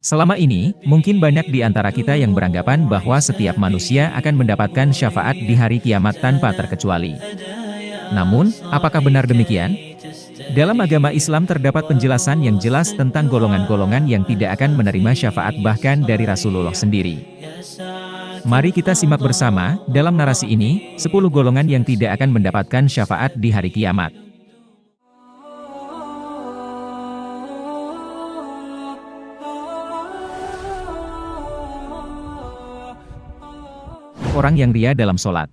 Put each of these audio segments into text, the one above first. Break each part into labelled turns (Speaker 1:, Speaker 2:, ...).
Speaker 1: Selama ini, mungkin banyak di antara kita yang beranggapan bahwa setiap manusia akan mendapatkan syafaat di hari kiamat tanpa terkecuali. Namun, apakah benar demikian? Dalam agama Islam terdapat penjelasan yang jelas tentang golongan-golongan yang tidak akan menerima syafaat bahkan dari Rasulullah sendiri. Mari kita simak bersama, dalam narasi ini, 10 golongan yang tidak akan mendapatkan syafaat di hari kiamat. Orang yang ria dalam sholat.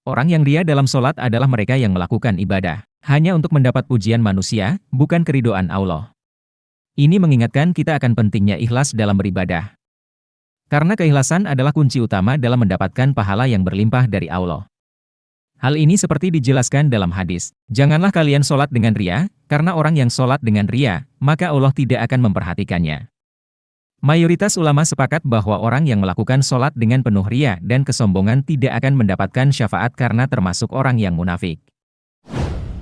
Speaker 1: Orang yang ria dalam sholat adalah mereka yang melakukan ibadah hanya untuk mendapat pujian manusia, bukan keridhaan Allah. Ini mengingatkan kita akan pentingnya ikhlas dalam beribadah. Karena keikhlasan adalah kunci utama dalam mendapatkan pahala yang berlimpah dari Allah. Hal ini seperti dijelaskan dalam hadis, janganlah kalian sholat dengan ria, karena orang yang sholat dengan ria, maka Allah tidak akan memperhatikannya. Mayoritas ulama sepakat bahwa orang yang melakukan sholat dengan penuh ria dan kesombongan tidak akan mendapatkan syafaat karena termasuk orang yang munafik.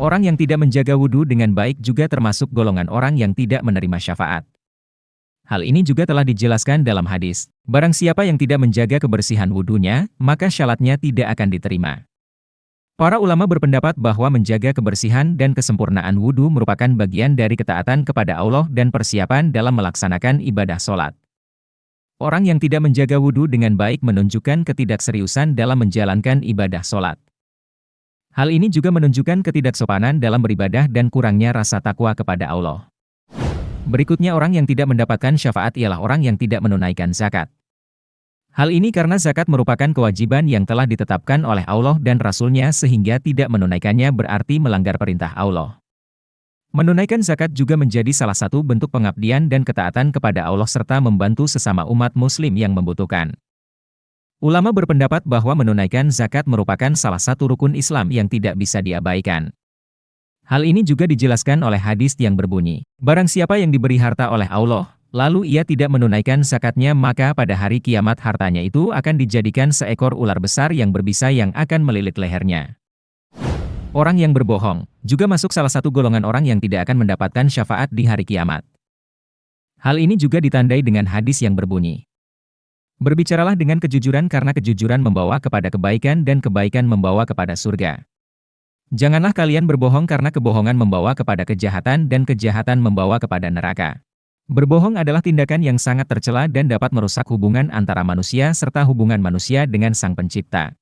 Speaker 1: Orang yang tidak menjaga wudhu dengan baik juga termasuk golongan orang yang tidak menerima syafaat. Hal ini juga telah dijelaskan dalam hadis, barang siapa yang tidak menjaga kebersihan wudhunya, maka syalatnya tidak akan diterima. Para ulama berpendapat bahwa menjaga kebersihan dan kesempurnaan wudhu merupakan bagian dari ketaatan kepada Allah dan persiapan dalam melaksanakan ibadah sholat. Orang yang tidak menjaga wudhu dengan baik menunjukkan ketidakseriusan dalam menjalankan ibadah sholat. Hal ini juga menunjukkan ketidaksopanan dalam beribadah dan kurangnya rasa takwa kepada Allah. Berikutnya orang yang tidak mendapatkan syafaat ialah orang yang tidak menunaikan zakat. Hal ini karena zakat merupakan kewajiban yang telah ditetapkan oleh Allah dan Rasul-Nya sehingga tidak menunaikannya berarti melanggar perintah Allah. Menunaikan zakat juga menjadi salah satu bentuk pengabdian dan ketaatan kepada Allah serta membantu sesama umat muslim yang membutuhkan. Ulama berpendapat bahwa menunaikan zakat merupakan salah satu rukun Islam yang tidak bisa diabaikan. Hal ini juga dijelaskan oleh hadis yang berbunyi, barang siapa yang diberi harta oleh Allah, lalu ia tidak menunaikan zakatnya maka pada hari kiamat hartanya itu akan dijadikan seekor ular besar yang berbisa yang akan melilit lehernya. Orang yang berbohong, juga masuk salah satu golongan orang yang tidak akan mendapatkan syafaat di hari kiamat. Hal ini juga ditandai dengan hadis yang berbunyi, berbicaralah dengan kejujuran karena kejujuran membawa kepada kebaikan dan kebaikan membawa kepada surga. Janganlah kalian berbohong karena kebohongan membawa kepada kejahatan dan kejahatan membawa kepada neraka. Berbohong adalah tindakan yang sangat tercela dan dapat merusak hubungan antara manusia serta hubungan manusia dengan Sang Pencipta.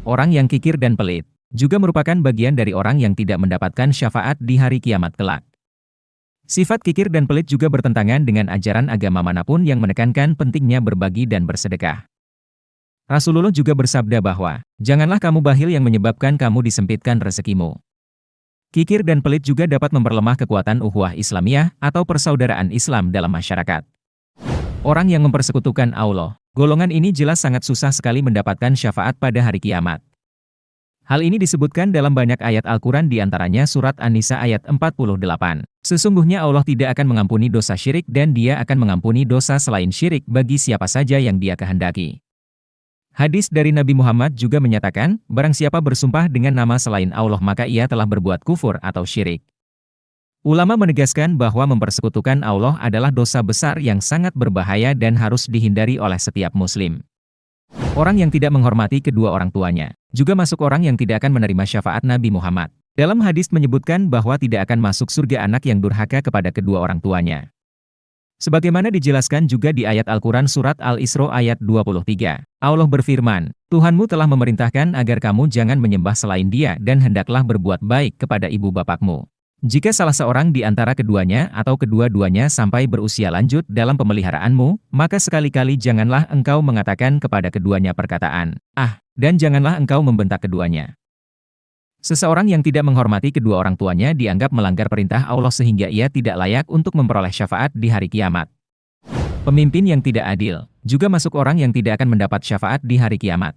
Speaker 1: Orang yang kikir dan pelit juga merupakan bagian dari orang yang tidak mendapatkan syafaat di hari kiamat kelak. Sifat kikir dan pelit juga bertentangan dengan ajaran agama manapun yang menekankan pentingnya berbagi dan bersedekah. Rasulullah juga bersabda bahwa, janganlah kamu bakhil yang menyebabkan kamu disempitkan rezekimu. Kikir dan pelit juga dapat memperlemah kekuatan ukhuwah Islamiyah atau persaudaraan Islam dalam masyarakat. Orang yang mempersekutukan Allah, golongan ini jelas sangat susah sekali mendapatkan syafaat pada hari kiamat. Hal ini disebutkan dalam banyak ayat Al-Quran diantaranya surat An-Nisa ayat 48. Sesungguhnya Allah tidak akan mengampuni dosa syirik dan Dia akan mengampuni dosa selain syirik bagi siapa saja yang Dia kehendaki. Hadis dari Nabi Muhammad juga menyatakan, barang siapa bersumpah dengan nama selain Allah maka ia telah berbuat kufur atau syirik. Ulama menegaskan bahwa mempersekutukan Allah adalah dosa besar yang sangat berbahaya dan harus dihindari oleh setiap muslim. Orang yang tidak menghormati kedua orang tuanya, juga masuk orang yang tidak akan menerima syafaat Nabi Muhammad. Dalam hadis menyebutkan bahwa tidak akan masuk surga anak yang durhaka kepada kedua orang tuanya. Sebagaimana dijelaskan juga di ayat Al-Quran surat Al-Isra ayat 23. Allah berfirman, Tuhanmu telah memerintahkan agar kamu jangan menyembah selain Dia dan hendaklah berbuat baik kepada ibu bapakmu. Jika salah seorang di antara keduanya atau kedua-duanya sampai berusia lanjut dalam pemeliharaanmu, maka sekali-kali janganlah engkau mengatakan kepada keduanya perkataan, dan janganlah engkau membentak keduanya. Seseorang yang tidak menghormati kedua orang tuanya dianggap melanggar perintah Allah sehingga ia tidak layak untuk memperoleh syafaat di hari kiamat. Pemimpin yang tidak adil, juga masuk orang yang tidak akan mendapat syafaat di hari kiamat.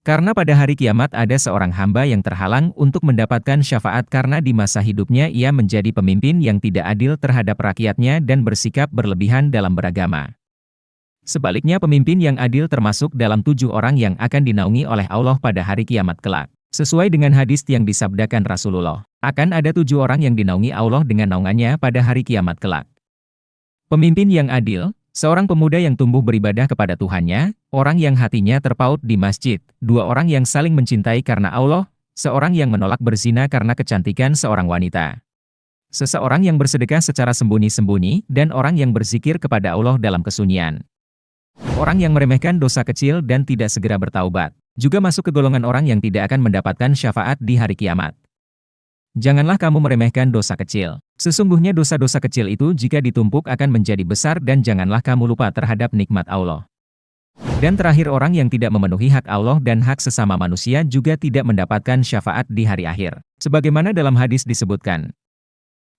Speaker 1: Karena pada hari kiamat ada seorang hamba yang terhalang untuk mendapatkan syafaat karena di masa hidupnya ia menjadi pemimpin yang tidak adil terhadap rakyatnya dan bersikap berlebihan dalam beragama. Sebaliknya pemimpin yang adil termasuk dalam 7 orang yang akan dinaungi oleh Allah pada hari kiamat kelak. Sesuai dengan hadis yang disabdakan Rasulullah, akan ada 7 orang yang dinaungi Allah dengan naungannya pada hari kiamat kelak. Pemimpin yang adil, seorang pemuda yang tumbuh beribadah kepada Tuhannya, orang yang hatinya terpaut di masjid, dua orang yang saling mencintai karena Allah, seorang yang menolak berzina karena kecantikan seorang wanita. Seseorang yang bersedekah secara sembunyi-sembunyi, dan orang yang berzikir kepada Allah dalam kesunyian. Orang yang meremehkan dosa kecil dan tidak segera bertaubat, juga masuk ke golongan orang yang tidak akan mendapatkan syafaat di hari kiamat. Janganlah kamu meremehkan dosa kecil. Sesungguhnya dosa-dosa kecil itu jika ditumpuk akan menjadi besar dan janganlah kamu lupa terhadap nikmat Allah. Dan terakhir orang yang tidak memenuhi hak Allah dan hak sesama manusia juga tidak mendapatkan syafaat di hari akhir. Sebagaimana dalam hadis disebutkan,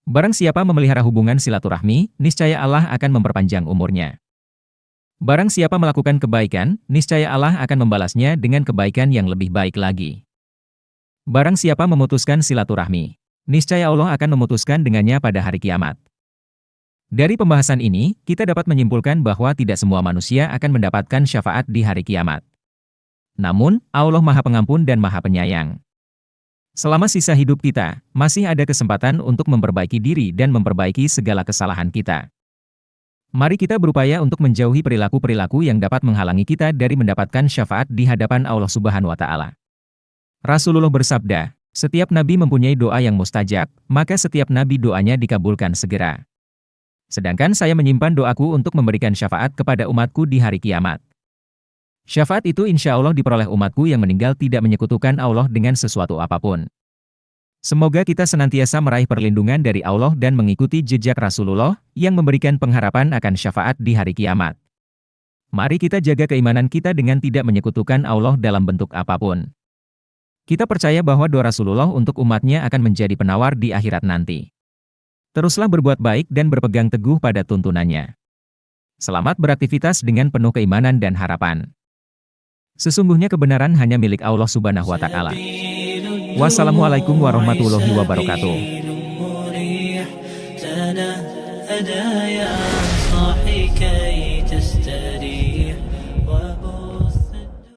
Speaker 1: barang siapa memelihara hubungan silaturahmi, niscaya Allah akan memperpanjang umurnya. Barang siapa melakukan kebaikan, niscaya Allah akan membalasnya dengan kebaikan yang lebih baik lagi. Barang siapa memutuskan silaturahmi, niscaya Allah akan memutuskan dengannya pada hari kiamat. Dari pembahasan ini, kita dapat menyimpulkan bahwa tidak semua manusia akan mendapatkan syafaat di hari kiamat. Namun, Allah Maha Pengampun dan Maha Penyayang. Selama sisa hidup kita, masih ada kesempatan untuk memperbaiki diri dan memperbaiki segala kesalahan kita. Mari kita berupaya untuk menjauhi perilaku-perilaku yang dapat menghalangi kita dari mendapatkan syafaat di hadapan Allah Subhanahu wa Ta'ala. Rasulullah bersabda, setiap nabi mempunyai doa yang mustajab, maka setiap nabi doanya dikabulkan segera. Sedangkan saya menyimpan doaku untuk memberikan syafaat kepada umatku di hari kiamat. Syafaat itu insya Allah diperoleh umatku yang meninggal tidak menyekutukan Allah dengan sesuatu apapun. Semoga kita senantiasa meraih perlindungan dari Allah dan mengikuti jejak Rasulullah yang memberikan pengharapan akan syafaat di hari kiamat. Mari kita jaga keimanan kita dengan tidak menyekutukan Allah dalam bentuk apapun. Kita percaya bahwa doa Rasulullah untuk umatnya akan menjadi penawar di akhirat nanti. Teruslah berbuat baik dan berpegang teguh pada tuntunannya. Selamat beraktivitas dengan penuh keimanan dan harapan. Sesungguhnya kebenaran hanya milik Allah Subhanahu wa Ta'ala. Wassalamualaikum warahmatullahi wabarakatuh.